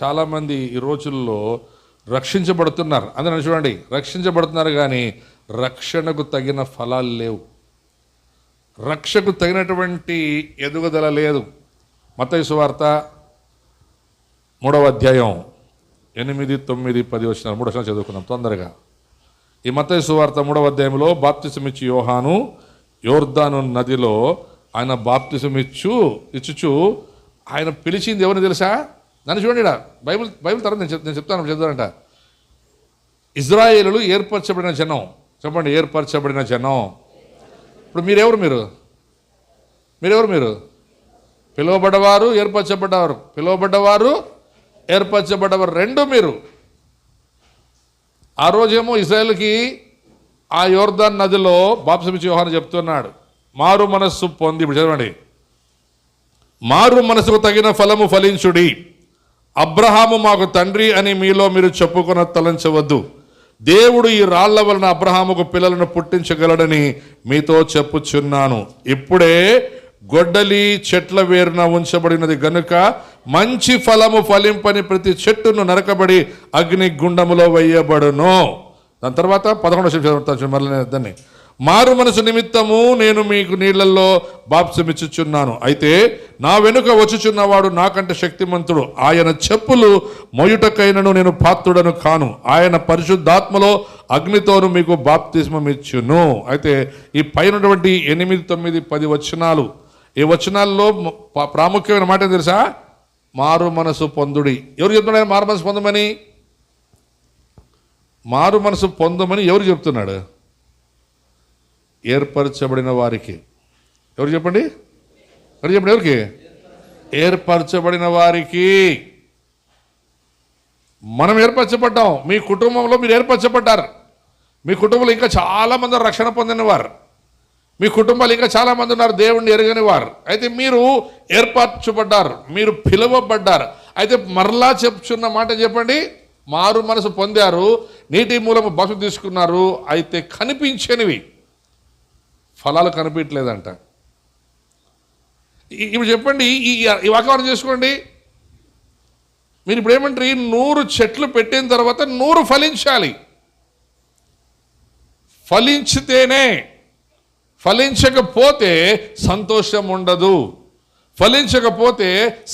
చాలామంది ఈ రోజుల్లో రక్షించబడుతున్నారు. అందుకని చూడండి, రక్షించబడుతున్నారు కానీ రక్షణకు తగిన ఫలాలు లేవు, రక్షకు తగినటువంటి ఎదుగుదల లేదు. మత్తయి సువార్త 3వ అధ్యాయం 8, 9, 10 వచనాలు 3 వచనాలు చదువుకున్నాం తొందరగా. ఈ మత్తయి సువార్త 3వ అధ్యాయంలో బాప్తిసమిచ్చి యోహాను యోర్దాను నదిలో ఆయన బాప్తిసమిచ్చు ఆయన పిలిచింది ఎవరిని తెలుసా? నన్ను చూడండి, బైబిల్ తర్వాత నేను చెప్తాను, చదువుతానంట. ఇజ్రాయేలులు ఏర్పరచబడిన జనం. చెప్పండి, ఏర్పరచబడిన జనం. ఇప్పుడు మీరెవరు? మీరు పిలువబడ్డవారు, ఏర్పరచబడ్డవారు రెండు మీరు. ఆ రోజేమో ఇశ్రాయేలుకి ఆ యోర్దాను నదిలో బాప్తిసమిచ్చి యోహాను చెప్తున్నాడు, మారు మనస్సు పొంది. ఇప్పుడు చదవండి, మారు మనసుకు తగిన ఫలము ఫలించుడి. అబ్రహాము మాకు తండ్రి అని మీలో మీరు చెప్పుకున్న తలంచవద్దు. దేవుడు ఈ రాళ్ల వలన అబ్రహాముకు పిల్లలను పుట్టించగలడని మీతో చెప్పుచున్నాను. ఇప్పుడే గొడ్డలి చెట్ల వేరున ఉంచబడినది గనుక మంచి ఫలము ఫలింపని ప్రతి చెట్టును నరకబడి అగ్ని గుండములో వేయబడును. దాని తర్వాత 11వ మళ్ళీ దాన్ని, మారు మనసు నిమిత్తము నేను మీకు నీళ్లలో బాప్తిసమిచ్చుచున్నాను. అయితే నా వెనుక వచ్చుచున్నవాడు నాకంటే శక్తిమంతుడు. ఆయన చెప్పులు మొయుటకైనను నేను పాత్రుడను కాను. ఆయన పరిశుద్ధాత్మలో అగ్నితోను మీకు బాప్తిస్మమిచ్చును. అయితే ఈ పైనటువంటి 8, 9, 10 వచనాలు, ఈ వచనాల్లో ప్రాముఖ్యమైన మాట తెలుసా? మారు మనసు పొందుడి. ఎవరు చెప్తున్నాడు మారు మనసు పొందమని? మారు మనసు పొందమని ఎవరు చెప్తున్నాడు? ఏర్పరచబడిన వారికి. ఎవరు చెప్పండి? ఎవరికి? ఏర్పరచబడిన వారికి. మనం ఏర్పరచబడ్డాం. మీ కుటుంబంలో మీరు ఏర్పరచబడ్డారు. మీ కుటుంబంలో ఇంకా చాలామంది రక్షణ పొందిన వారు, మీ కుటుంబాలు ఇంకా చాలామంది ఉన్నారు దేవుణ్ణి ఎరగని వారు. అయితే మీరు ఏర్పరచబడ్డారు, మీరు పిలువబడ్డారు. అయితే మరలా చెప్తున్న మాట చెప్పండి, మారు మనసు పొందారు, నీటి మూలము బసు తీసుకున్నారు. అయితే కనిపించనివి ఫలాలు కనిపించలేదంట. ఇప్పుడు చెప్పండి, ఈ వాతావరణం చేసుకోండి. మీరు ఇప్పుడు ఏమంటారు? 100 చెట్లు పెట్టిన తర్వాత 100 ఫలించాలి. ఫలించితేనే, ఫలించకపోతే సంతోషం ఉండదు, ఫలించకపోతే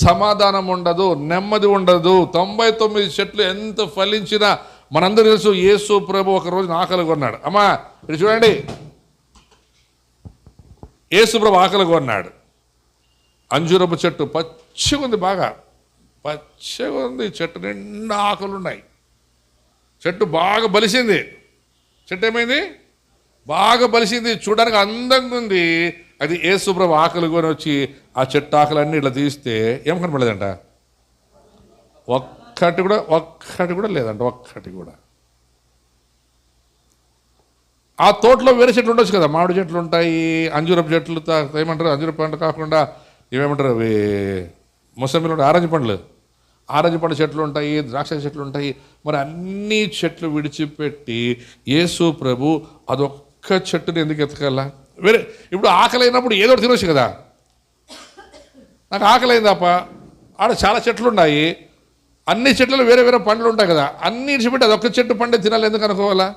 సమాధానం ఉండదు, నెమ్మది ఉండదు. 99 చెట్లు ఎంత ఫలించినా మనందరూ తెలుసు, యేసు ప్రభు ఒక రోజు ఆకలి కొన్నాడు. అమ్మా ఇది చూడండి, యేసు ప్రభు ఆకలి కొన్నాడు. అంజూరపు చెట్టు పచ్చిగా ఉంది, బాగా పచ్చిగా ఉంది, చెట్టు నిండా ఆకులు ఉన్నాయి, చెట్టు బాగా బలిసింది. చెట్టు ఏమైంది? బాగా బలిసింది, చూడడానికి అందంగా ఉంది. అది యేసు ప్రభు ఆకలి కొని వచ్చి ఆ చెట్టు ఆకలన్నీ ఇట్లా తీస్తే ఏం కనపడలేదంట? ఒక్కటి కూడా లేదంట, ఒక్కటి కూడా. ఆ తోటలో వేరే చెట్లు ఉండొచ్చు కదా, మామిడి చెట్లు ఉంటాయి, అంజూరపు చెట్లు ఏమంటారు, అంజూరపు పండు కాకుండా ఇవేమంటారు, అవి మొసంబిలు ఉంటాయి, ఆరెంజ్ పండు చెట్లు ఉంటాయి, ద్రాక్ష చెట్లు ఉంటాయి. మరి అన్ని చెట్లు విడిచిపెట్టి యేసు ప్రభు అదొక్క చెట్టుని ఎందుకు ఎతకాల? వేరే ఇప్పుడు ఆకలి అయినప్పుడు ఏదో ఒకటి తినొచ్చు కదా. నాకు ఆకలి అయిందాప, ఆడ చాలా చెట్లు ఉన్నాయి, అన్ని చెట్లలో వేరే వేరే పండ్లు ఉంటాయి కదా, అన్ని విడిచిపెట్టి అదొక్క చెట్టు పండే తినాలి ఎందుకు అనుకోవాలా?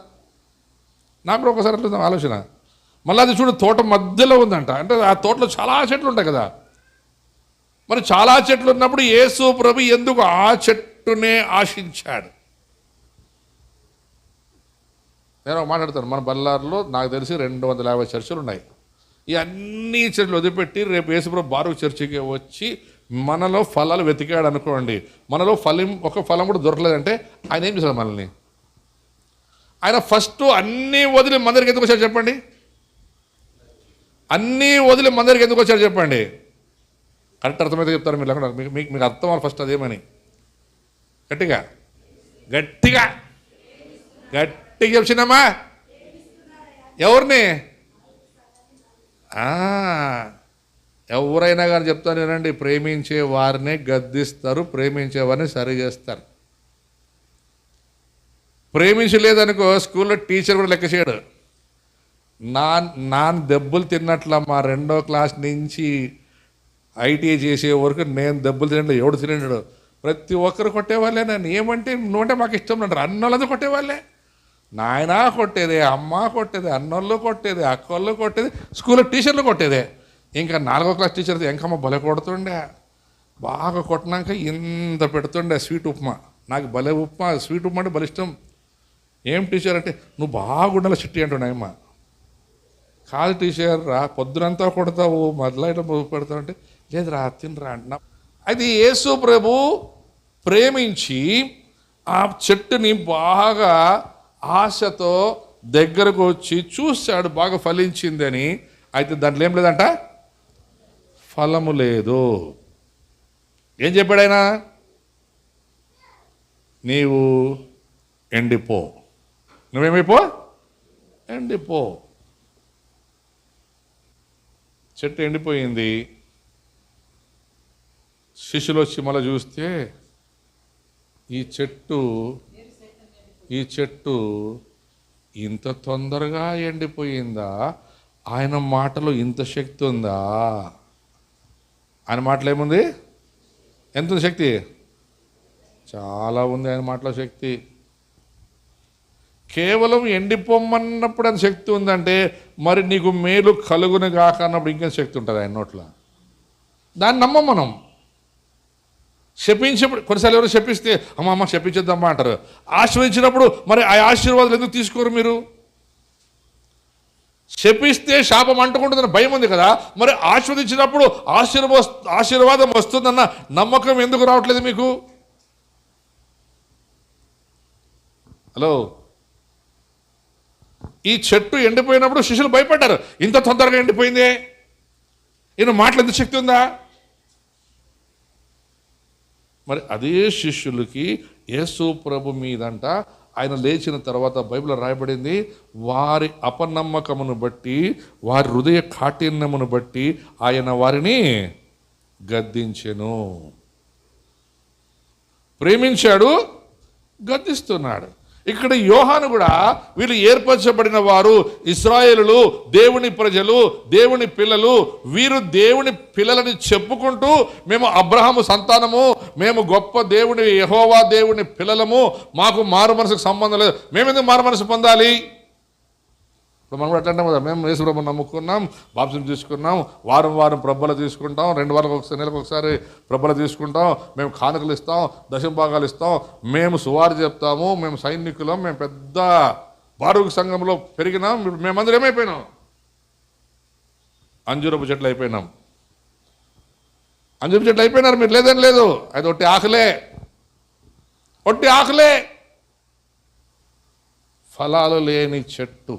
నాకు కూడా ఒకసారి అట్లా ఆలోచన. మళ్ళీ అది చూడు, తోట మధ్యలో ఉందంట, అంటే ఆ తోటలో చాలా చెట్లు ఉంటాయి కదా. మరి చాలా చెట్లు ఉన్నప్పుడు యేసు ప్రభు ఎందుకు ఆ చెట్టునే ఆశించాడు? నేను మాట్లాడతాను, మన బళ్ళారులో నాకు తెలిసి 250 చర్చిలు ఉన్నాయి. ఈ అన్ని చర్చలు వదిలిపెట్టి రేపు యేసు ప్రభు బారు చర్చికి వచ్చి మనలో ఫలాలు వెతికాడు అనుకోండి, మనలో ఒక ఫలం కూడా దొరకలేదంటే ఆయన ఏం చేశాడు మనల్ని? ఆయన ఫస్ట్ అన్నీ వదిలి మందరికి ఎందుకు వచ్చారు చెప్పండి? అన్నీ వదిలి మందరికి ఎందుకు వచ్చారు చెప్పండి? కరెక్ట్ అర్థమైతే చెప్తారు మీరు, లేకుండా మీకు అర్థం అవ్వాలి ఫస్ట్ అదేమని. గట్టిగా గట్టిగా గట్టిగా చెప్పినమ్మా. ఎవరిని? ఎవరైనా కానీ చెప్తాను వినండి, ప్రేమించే వారినే గద్దిస్తారు, ప్రేమించే వారిని సరి చేస్తారు. ప్రేమించలేదనుకో స్కూల్లో టీచర్ కూడా లెక్క చేయడు. నా దెబ్బలు తిన్నట్ల మా 2వ క్లాస్ నుంచి ఐటీఐ చేసే వరకు నేను దెబ్బలు తినండి, ఎవడు తినండు. ప్రతి ఒక్కరు కొట్టేవాళ్ళే. నన్ను ఏమంటే నువ్వంటే మాకు ఇష్టం అంటారు. అన్నోళ్ళది కొట్టేవాళ్ళే. నాయన కొట్టేదే, అమ్మ కొట్టేదే, అన్నోళ్ళు కొట్టేదే, అక్కోళ్ళు కొట్టేది, స్కూల్లో టీచర్లు కొట్టేదే. ఇంకా 4వ క్లాస్ టీచర్ ఎంకమ్మ భలే కొడుతుండే. బాగా కొట్టినాక ఇంత పెడుతుండే స్వీట్ ఉప్మా. నాకు భలే ఉప్మా, స్వీట్ ఉప్మా అంటే భలే ఇష్టం. ఏం టీచర్ అంటే, నువ్వు బాగుండాలి చిట్టి అంటున్నాయమ్మ. కాదు టీచర్ రా, పొద్దునంతా కొడతావు, మొదలైన పెడతావు అంటే, లేదు రా తినరా అంటున్నా. అది యేసు ప్రభు ప్రేమించి ఆ చెట్టుని బాగా ఆశతో దగ్గరకు వచ్చి చూశాడు, బాగా ఫలించిందని. అయితే దాంట్లో ఏం లేదంట, ఫలము లేదు. ఏం చెప్పాడు ఆయన? నీవు ఎండిపో. నువ్వేమైపో? ఎండిపో. చెట్టు ఎండిపోయింది. శిష్యులు వచ్చి మళ్ళీ చూస్తే ఈ చెట్టు ఇంత తొందరగా ఎండిపోయిందా? ఆయన మాటలో ఇంత శక్తి ఉందా? ఆయన మాటలు ఏముంది? ఎంత శక్తి? చాలా ఉంది ఆయన మాటలో శక్తి. కేవలం ఎండిపోమ్మన్నప్పుడు అంత శక్తి ఉందంటే మరి నీకు మేలు కలుగును గాక అన్నప్పుడు ఇంకేం శక్తి ఉంటుంది ఆయన నోట్లో? దాన్ని నమ్మం మనం. శపించినప్పుడు కొన్నిసార్లు ఎవరు శపిస్తే అమ్మ శపించద్దమ్మా అంటారు. ఆశీర్వదించినప్పుడు మరి ఆ ఆశీర్వాదాలు ఎందుకు తీసుకోరు మీరు? శపిస్తే శాపం అంటుకుంటుందన్న భయం ఉంది కదా, మరి ఆశీర్వదించినప్పుడు ఆశీర్వాదం వస్తుందన్న నమ్మకం ఎందుకు రావట్లేదు మీకు? హలో, ఈ చెట్టు ఎండిపోయినప్పుడు శిష్యులు భయపడ్డారు. ఇంత తొందరగా ఎండిపోయిందే, ఈయన మాటలు ఎంత శక్తి ఉందా? మరి అదే శిష్యులకి యేసు ప్రభు మీదంట ఆయన లేచిన తర్వాత బైబిల్లో రాయబడింది, వారి అపనమ్మకమును బట్టి, వారి హృదయ కాఠిన్యమును బట్టి ఆయన వారిని గద్దించెను. ప్రేమించాడు, గద్దిస్తున్నాడు. ఇక్కడ యోహాను కూడా వీళ్ళు ఏర్పరచబడిన వారు, ఇశ్రాయేలులు, దేవుని ప్రజలు, దేవుని పిల్లలు, వీరు దేవుని పిల్లలని చెప్పుకుంటూ మేము అబ్రహాము సంతానము, మేము గొప్ప దేవుని యెహోవా దేవుని పిల్లలము, మాకు మారు మనసుకు సంబంధం లేదు. మేమెందుకు మారు మనసు పొందాలి? ఇప్పుడు మనం కూడా అట్లా అంటాం కదా, మేము యేసు ప్రభువుని నమ్ముకున్నాం, బాప్తిసం తీసుకున్నాం, వారం ప్రభువులు తీసుకుంటాం, 2 వారాలకు ఒకసారి, నెలకు ఒకసారి ప్రభువులు తీసుకుంటాం, మేము కానుకలు ఇస్తాం, దశమభాగాలు ఇస్తాం, మేము సువార్త చెప్తాము, మేము సైనికులం, మేము పెద్ద బారుకు సంఘంలో పెరిగినాం, మేమందరం ఏమైపోయినాం? అంజూరపు చెట్లు అయిపోయినాం. అంజూరపు చెట్లు అయిపోయినారు మీరు, లేదని లేదు. అది ఒట్టి ఆకులే, ఒట్టి ఆకులే, ఫలాలు లేని చెట్టు.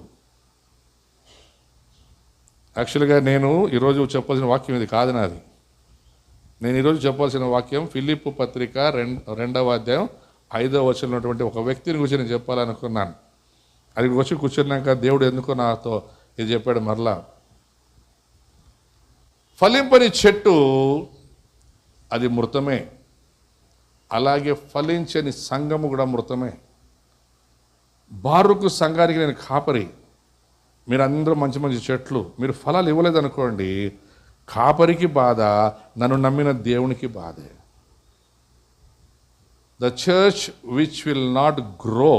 యాక్చువల్గా నేను ఈరోజు చెప్పాల్సిన వాక్యం ఇది కాదు నాది. నేను ఈరోజు చెప్పాల్సిన వాక్యం ఫిలిప్పు పత్రిక 2వ అధ్యాయం 5వ వచనంలో ఉన్నటువంటి ఒక వ్యక్తిని గురించి నేను చెప్పాలనుకున్నాను. అది వచ్చి కూర్చున్నాక దేవుడు ఎందుకో నాతో ఇది చెప్పాడు. మరలా ఫలింపని చెట్టు అది మృతమే, అలాగే ఫలించని సంఘము కూడా మృతమే. బారుకు సంఘానికి నేను కాపరి, మీరు అందరూ మంచి మంచి చెట్లు, మీరు ఫలాలు ఇవ్వలేదనుకోండి, కాపరికి బాధ, నన్ను నమ్మిన దేవునికి బాధే. The church which will not grow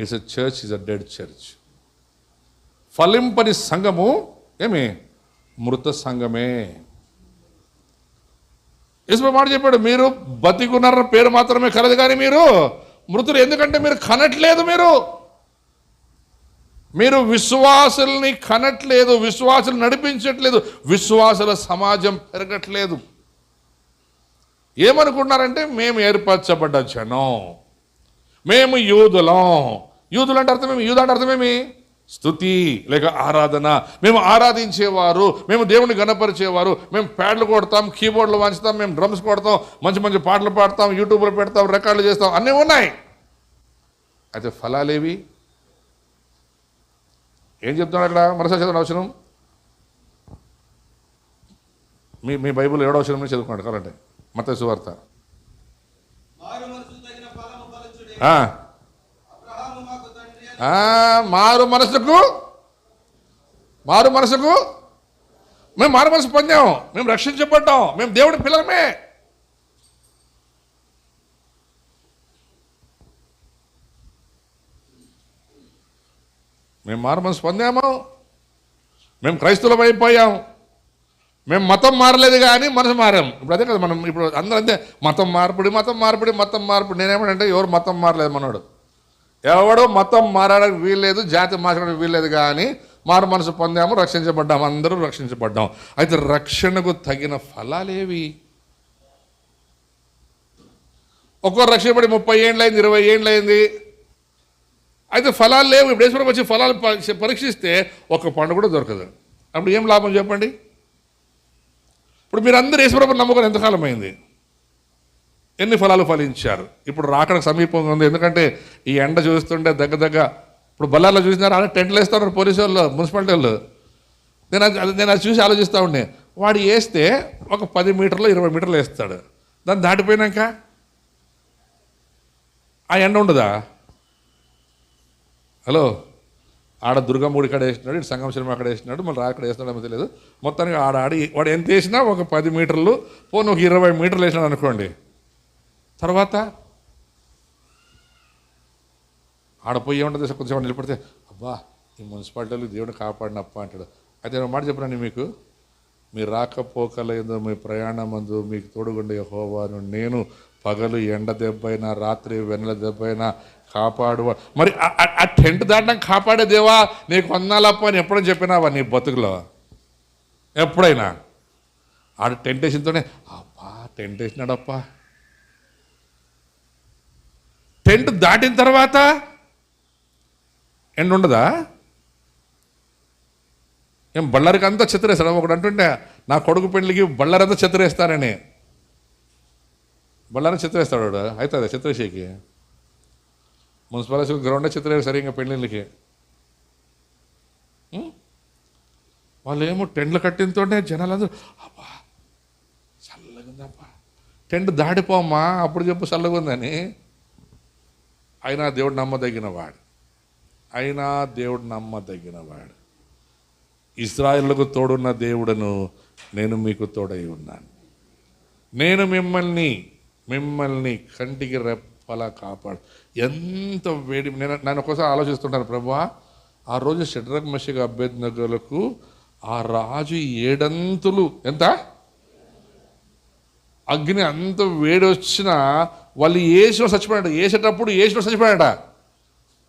is a church, is a dead church. ఫలింపని సంఘము ఏమి? మృత సంఘమే. యేసు మాట చెప్పాడు, మీరు బతికున్నారన్న పేరు మాత్రమే కలదు కానీ మీరు మృతులు. ఎందుకంటే మీరు కనట్లేదు, మీరు విశ్వాసుల్ని కనట్లేదు, విశ్వాసులు నడిపించట్లేదు, విశ్వాసుల సమాజం పెరగట్లేదు. ఏమనుకుంటున్నారంటే మేము ఏర్పరచబడ్డ జనం, మేము యూదులం. యూదులు అంటే అర్థమేమి? యూదు అంటే అర్థమేమి? స్తుతి లేక ఆరాధన. మేము ఆరాధించేవారు, మేము దేవుని గణపరిచేవారు, మేము ప్యాడ్లు కొడతాం, కీబోర్డులు వాంచుతాం, మేము డ్రమ్స్ కొడతాం, మంచి మంచి పాటలు పాడతాం, యూట్యూబ్లో పెడతాం, రికార్డులు చేస్తాం, అన్నీ ఉన్నాయి. అయితే ఫలాలేవి? ఏం చెప్తున్నాడు అక్కడ? మరోసారి చదవండి అవసరం. మీ బైబుల్ 7వ వచనం చదువుకోండి కావాలంటే. మత్తయి సువార్త. మారు మనసుకు మేము మారు మనసు పొందాం, మేము రక్షించబడ్డాం, మేము దేవుడి పిల్లలమే. మేము మారు మనసు పొందాము, మేము క్రైస్తవులం అయిపోయాం, మేము మతం మారలేదు కానీ మనసు మారాం. ఇప్పుడు అదే కదా మనం ఇప్పుడు అందరూ అంతే, మతం మార్పిడి. నేనేమంటే ఎవరు మతం మారలేదు మనోడు, ఎవడో మతం మారడానికి వీల్లేదు, జాతి మార్చడానికి వీల్లేదు, కానీ మారు మనసు పొందాము, రక్షించబడ్డాము, అందరూ రక్షించబడ్డాం. అయితే రక్షణకు తగిన ఫలాలేవి? ఒక్కో రక్షించబడి 30 ఏండ్లైంది, 20 ఏండ్లైంది, అయితే ఫలాలు లేవు. ఇప్పుడు యేసుప్రభు వచ్చి ఫలాలు పరీక్షిస్తే ఒక పండు కూడా దొరకదు. అప్పుడు ఏం లాభం చెప్పండి? ఇప్పుడు మీరందరూ యేసుప్రభుని నమ్ముకొని ఎంతకాలం అయింది? ఎన్ని ఫలాలు ఫలించారు? ఇప్పుడు రాకడానికి సమీపంగా ఉంది. ఎందుకంటే ఈ ఎండ చూస్తుంటే దగ్గర ఇప్పుడు బల్లార్లో చూసినారు, అలా టెంట్లు వేస్తున్నారు పోలీసు వాళ్ళు, మున్సిపాలిటీ వాళ్ళు. నేను అది చూసి ఆలోచిస్తూ ఉండే, వాడు వేస్తే ఒక 10 మీటర్లు 20 మీటర్లు వేస్తాడు, దాన్ని దాటిపోయినాక ఆ ఎండ ఉండదా? హలో, ఆడ దుర్గమ్మూడి కాడ వేసినాడు, ఇటు సంగం సినిమా అక్కడ వేసినాడు, మళ్ళీ అక్కడ వేస్తున్నాడో తెలియదు. మొత్తానికి ఆడి వాడు ఎంత వేసినా ఒక 10 మీటర్లు పోను, ఒక 20 మీటర్లు వేసినాడు అనుకోండి, తర్వాత ఆడపోయి ఏముంటుంది, కొంచెం నిలబడితే అబ్బా ఈ మున్సిపాలిటీలు దేవుడు కాపాడినప్ప అంటాడు. అయితే నేను మాట చెప్పినాను మీకు, మీ రాకపోకలేదు, మీ ప్రయాణమందు మీకు తోడుగుండే యెహోవాను నేను, పగలు ఎండ దెబ్బైనా రాత్రి వెన్నెల దెబ్బైనా కాపాడు. మరి ఆ టెంట్ దాటడం కాపాడే దేవా నీకు వందనాలప్ప అని ఎప్పుడైనా చెప్పినావా నీ బతుకులో? ఎప్పుడైనా ఆడ టెంట్ వేసినతోనే అబ్బా టెంట్ వేసినాడప్ప. టెంట్ దాటిన తర్వాత ఎండ ఉండదా? ఏం బళ్ళారికి అంతా చెత్తరేస్తాడు. ఒకడు అంటుంటే నా కొడుకు పెళ్ళికి బళ్ళారంతా చెత్తరేస్తానని, బళ్ళారం చెత్తరేస్తాడు వాడు. అవుతుంది చెత్తరేసేకి, మున్సిపాలిటీ గ్రౌండే చెత్తరేరు సరిగ్గా పెళ్ళిళ్ళకి. వాళ్ళు ఏమో టెంట్లు కట్టినతోనే జనాలందరూ అబ్బా చల్లగా ఉందబ్బా, టెంట్ దాటిపోమ్మా అప్పుడు చెప్పు చల్లగా ఉందని. అయినా దేవుడు నమ్మదగినవాడు, ఇశ్రాయేలుకు తోడున్న దేవుడను నేను మీకు తోడై ఉన్నాను. నేను మిమ్మల్ని కంటికి రెప్పలా కాపాడు. ఎంత వేడి! నేను ఒక్కోసారి ఆలోచిస్తుంటాను, ప్రభువా ఆ రోజు షడ్రక్ మెషక్ అబేద్నెగోలకు ఆ రాజు 7 అంతులు ఎంత అగ్ని అంత వేడి వచ్చినా వాళ్ళు ఏసులో చచ్చిపోయాడు, వేసేటప్పుడు ఏసులో చచ్చిపోయాడ.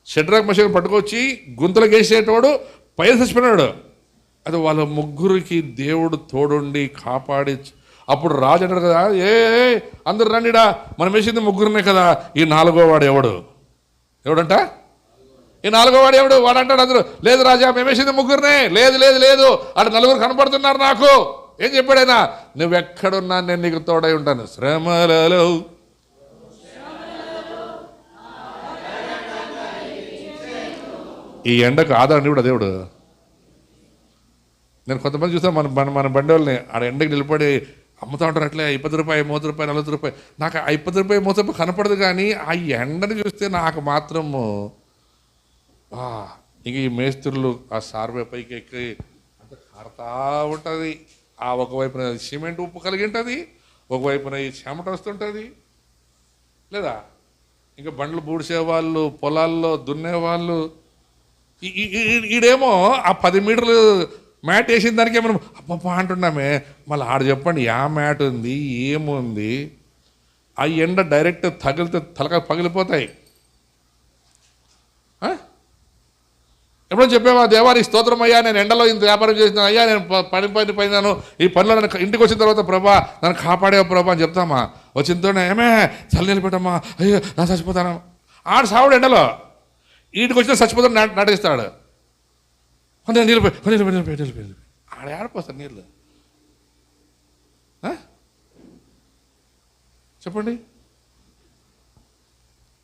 షడ్రక్ మెషక్ పట్టుకొచ్చి గుంతలకు వేసేటోడు పైన చచ్చిపోయినాడు. అది వాళ్ళ ముగ్గురికి దేవుడు తోడుండి కాపాడి, అప్పుడు రాజు అంటాడు కదా, అందరు రండిడా మనం వేసింది ముగ్గురునే కదా, ఈ 4వ వాడు ఎవడంట? ఈ 4వ వాడు ఎవడు? వాడు అంటాడు అందరూ, లేదు రాజా మేము వేసింది ముగ్గురునే. లేదు అటు 4 కనపడుతున్నారు నాకు. ఏం చెప్పాడైనా, నువ్వెక్కడున్నా నేను నీకు తోడై ఉంటాను శ్రమలలో. ఈ ఎండకు ఆదరణ కూడా దేవుడు. నేను కొంతమంది చూస్తాను మన బండి వాళ్ళని ఆడ ఎండకి నిలబడి అమ్ముతూ ఉంటారు, అట్లే 20 రూపాయలు 30 రూపాయలు 40 రూపాయలు. నాకు 20 రూపాయలు 30 రూపాయలు కనపడదు, కానీ ఆ ఎండని చూస్తే నాకు మాత్రము ఇంక ఈ మేస్త్రులు ఆ సార్వే పైకి ఎక్కి అంత కారుతా ఉంటుంది. ఆ ఒకవైపున సిమెంట్ ఉప్పు కలిగి ఉంటుంది, ఒకవైపున ఈ చెమట వస్తుంటుంది లేదా, ఇంకా బండ్లు బూడిసేవాళ్ళు, పొలాల్లో దున్నేవాళ్ళు. ఈడేమో ఆ 10 మీటర్లు మ్యాట్ వేసిన దానికే మనం అబ్బబ్బా అంటున్నామే. మళ్ళీ ఆడ చెప్పండి యా మ్యాట్ ఉంది ఏముంది? ఆ ఎండ డైరెక్ట్ తగిలితే తలక పగిలిపోతాయి. ఎప్పుడో చెప్పామా, దేవానికి స్తోత్రం అయ్యా, నేను ఎండలో ఇంత వ్యాపారం చేసిన అయ్యా, నేను పోయినాను, ఈ పనిలో నన్ను ఇంటికి వచ్చిన తర్వాత ప్రభా నన్ను కాపాడే ప్రభా అని చెప్తామా? వచ్చినతోనే ఏమే చల్లి నిలబెట్టమ్మా, అయ్యో నా చచ్చిపోతాను. ఆడు సావుడు ఎండలో, ఇంటికి వచ్చిన చచ్చిపోతాను నటిస్తాడు. నిలిపోయి ఆడ ఆడిపోతారు నీళ్ళు. చెప్పండి,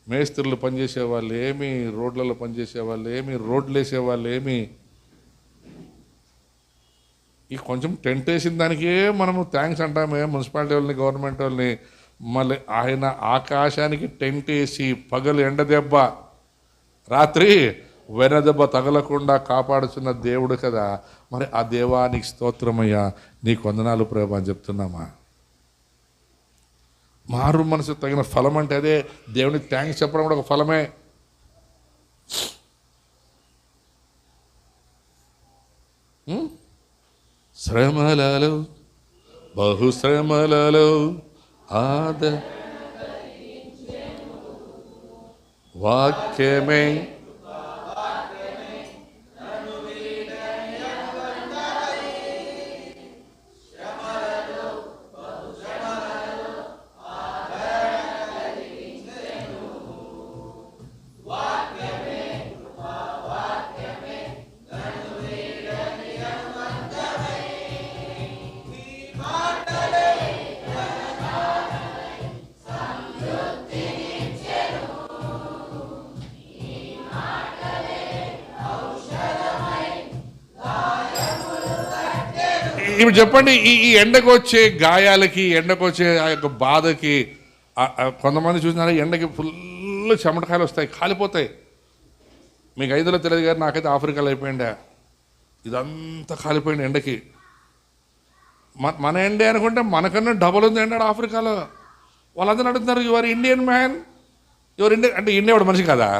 మేస్త్రులు పనిచేసే వాళ్ళు ఏమి, రోడ్లలో పనిచేసే వాళ్ళు ఏమి, రోడ్లు వేసేవాళ్ళు ఏమి, ఈ కొంచెం టెంట్ వేసిన దానికే మనము థ్యాంక్స్ అంటామే మున్సిపాలిటీ వాళ్ళని, గవర్నమెంట్ వాళ్ళని. మళ్ళీ ఆయన ఆకాశానికి టెంట్ వేసి పగలు ఎండ దెబ్బ రాత్రి వెనదెబ్బ తగలకుండా కాపాడుతున్న దేవుడు కదా. మరి ఆ దేవానికి స్తోత్రమయ్యా, నీకు వందనాలు ప్రభు అని చెప్తున్నామా? మారు మనసు తగిన ఫలం అంటే అదే. దేవునికి థ్యాంక్స్ చెప్పడం కూడా ఒక ఫలమే. శ్రమలలో బహుశ్రమలలో వాక్యమే ఇప్పుడు చెప్పండి, ఈ ఎండకు వచ్చే గాయాలకి, ఎండకు వచ్చే ఆ యొక్క బాధకి, కొంతమంది చూసినారా ఎండకి ఫుల్ చెమటకాయలు వస్తాయి, కాలిపోతాయి. మీకు ఐదులో తెలియదు కానీ నాకైతే ఆఫ్రికాలో అయిపోయిందా, ఇదంతా కాలిపోయింది ఎండకి. మన ఎండే అనుకుంటే మనకన్నా డబల్ ఉంది ఎండాడు ఆఫ్రికాలో. వాళ్ళందరూ అడుగుతున్నారు, your Indian man, your Indian అంటే ఇండియా వాడు మనిషి కదా.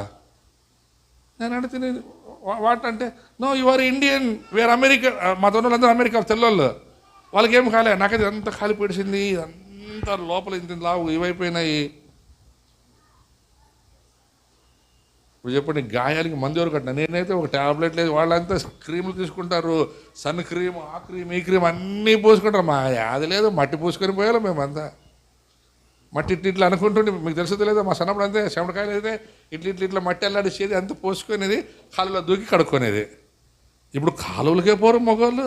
నేను అడుగుతున్నాను వాట్ అంటే, no your Indian, where America. మా తోళ్ళందరూ అమెరికా తెల్లోళ్ళు, వాళ్ళకి ఏం కాలే. నాకైతే అంత కాలిపోయింది, అంత లోపల ఇంత లావు ఇవైపోయినాయి. ఇప్పుడు చెప్పండి, గాయాలకి మందు ఎవరు కట్టినా? నేనైతే ఒక ట్యాబ్లెట్ లేదు, వాళ్ళంతా క్రీములు తీసుకుంటారు, సన్ క్రీమ్, ఆ క్రీమ్, ఈ క్రీమ్ అన్నీ పూసుకుంటారు. మా అది లేదు, మట్టి పూసుకొని పోయాలి మేమంతా. మట్టి ఇట్లా అనుకుంటుండే, మీకు తెలుసు లేదా, మా సన్నప్పుడు అంతే, చెమటకాయలు అయితే ఇట్లా మట్టి అల్లాడిచ్చేది, అంత పోసుకునేది, కాలువలో దూకి కడుక్కునేది. ఇప్పుడు కాలువలకే పోరు మగవాళ్ళు.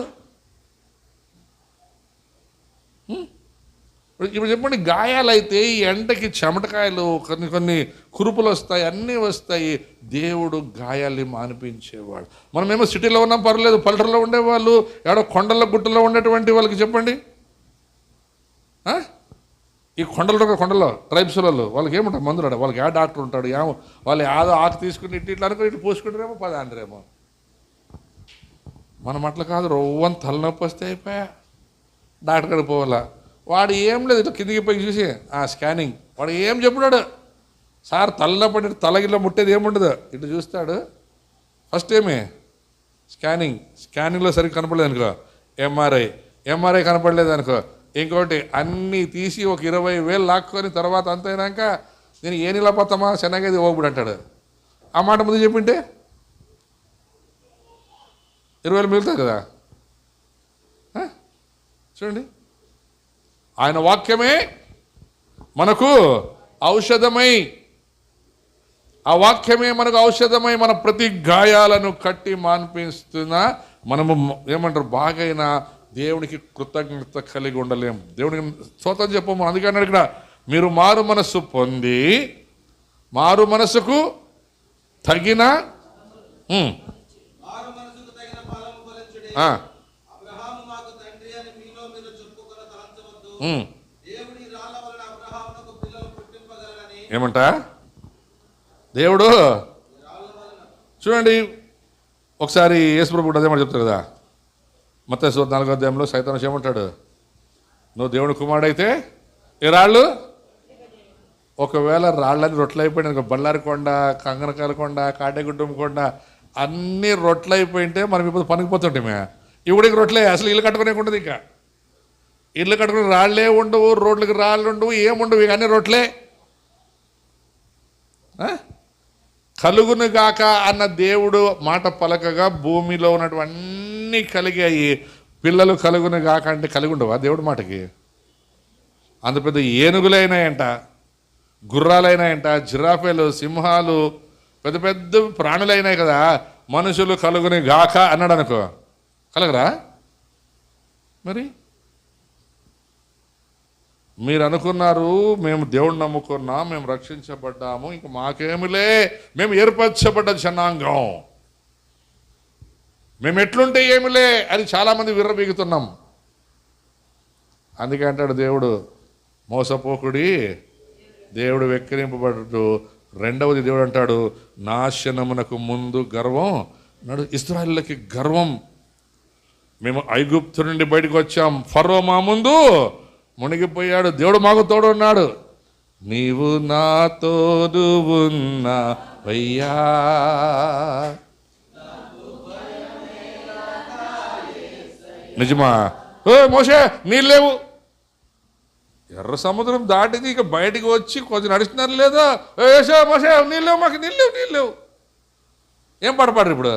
ఇప్పుడు చెప్పండి, గాయాలైతే ఈ ఎండకి చెమటకాయలు, కొన్ని కురుపులు వస్తాయి, అన్నీ వస్తాయి. దేవుడు గాయాల్ని మానిపించేవాడు. మనమేమో సిటీలో ఉన్నాం పర్లేదు, పల్లెటూరులో ఉండేవాళ్ళు, ఏడో కొండల్లో గుట్టల్లో ఉండేటువంటి వాళ్ళకి చెప్పండి, ఈ కొండల్లో ట్రైబ్స్ వాళ్ళు, వాళ్ళకి ఏముంటారు మందులు, వాళ్ళకి ఏ డాక్టర్ ఉంటాడు, వాళ్ళు ఏదో ఆకు తీసుకుని ఇట్లా అనుకుని ఇట్లా పూసుకుంటారేమో 10 అంటారేమో. మనం అట్లా కాదు, రవ్వని తలనొప్పి వస్తే అయిపోయా డాక్టర్ కాడికి పోవాలా. వాడు ఏం లేదు, ఇట్లా కిందికి పోయి చూసి స్కానింగ్, వాడు ఏం చెప్పినాడు, సార్ తలనొప్పి తలగిలో ముట్టేది ఏముండదు, ఇట్లా చూస్తాడు. ఫస్ట్ ఏమి స్కానింగ్లో సరిగ్గా కనపడలేదు అనుకో, ఎంఆర్ఐ కనపడలేదు అనుకో, ఇంకోటి అన్నీ తీసి ఒక 20,000 లాక్కొని తర్వాత అంత అయినాక నేను ఏ నిలబోతామా శనగది ఓగుడు అంటాడు. ఆ మాట ముందు చెప్పింటే 20,000 మిగులుతుంది కదా. చూడండి, ఆయన వాక్యమే మనకు ఔషధమై, ఆ వాక్యమే మనకు ఔషధమై మన ప్రతి గాయాలను కట్టి మాన్పిస్తున్నా. మనము ఏమంటారు, బాగైనా దేవునికి కృతజ్ఞత కలిగి ఉండలేము, దేవునికి స్తోత్రం చెప్పము. అందుకే అన్నాడు ఇక్కడ, మీరు మారు మనస్సు పొంది, మారు మనస్సుకు తగిన ఏమంట దేవుడు. చూడండి, ఒకసారి యేసుప్రభువు అదే మాట చెప్తారు కదా, మత్తయి 4వ అధ్యాయంలో సైతాను ఏమంటాడు, నువ్వు దేవుని కుమారుడైతే ఈ రాళ్ళు, ఒకవేళ రాళ్ళని రొట్లయిపోయినాయి, బళ్ళారికొండ, కంగనకాలకొండ, కాటేగుడ్డంకొండ అన్నీ రొట్లయిపోయింటే మనం ఇప్పుడు పనికిపోతుంటామే. ఇవిడికి రొట్లే, అసలు ఇల్లు కట్టుకునేకుండదు, ఇంకా ఇల్లు కట్టుకుని రాళ్లే ఉండవు, రోడ్లకి రాళ్ళు ఉండవు, ఏముండవు, ఇక అన్నీ రొట్లే. కలుగును గాక అన్న దేవుడు మాట పలకగా భూమిలో ఉన్నటువంటి కలిగాయి. పిల్లలు కలుగును గాక అంటే కలిగి ఉండవు ఆ దేవుడి మాటకి. అంత పెద్ద ఏనుగులైనాయంట, గుర్రాలైనాయంట, జిరాఫీలు, సింహాలు, పెద్ద పెద్ద ప్రాణులైనాయి కదా. మనుషులు కలుగుని గాక అన్నాడు అనుకో, కలగరా? మరి మీరు అనుకున్నారు మేము దేవుడిని నమ్ముకున్నాం, మేము రక్షించబడ్డాము, ఇంక మాకేమిలే, మేము ఏర్పరచబడ్డ జనాంగం, మేము ఎట్లుంటే ఏమిలే అని చాలామంది విర్రబీగుతున్నాం. అందుకే అంటాడు దేవుడు, మోసపోకుడి, దేవుడు వెక్కిరింపబడు. రెండవది దేవుడు అంటాడు, నాశనమునకు ముందు గర్వం నడు. ఇశ్రాయేలుకి గర్వం, మేము ఐగుప్తు నుండి బయటకు వచ్చాం, ఫరో మా ముందు మునిగిపోయాడు, దేవుడు మాకు తోడు ఉన్నాడు. నీవు నా తోడు ఉన్నావయ్యా, నిజమా? మోషే నీళ్ళు లేవు. ఎర్ర సముద్రం దాటిది, ఇక బయటికి వచ్చి కొంచెం నడుస్తున్నారు లేదా? మోషే నీళ్ళు లేవు, మాకు నీళ్ళు లేవు. ఏం పాట పాడరు ఇప్పుడు?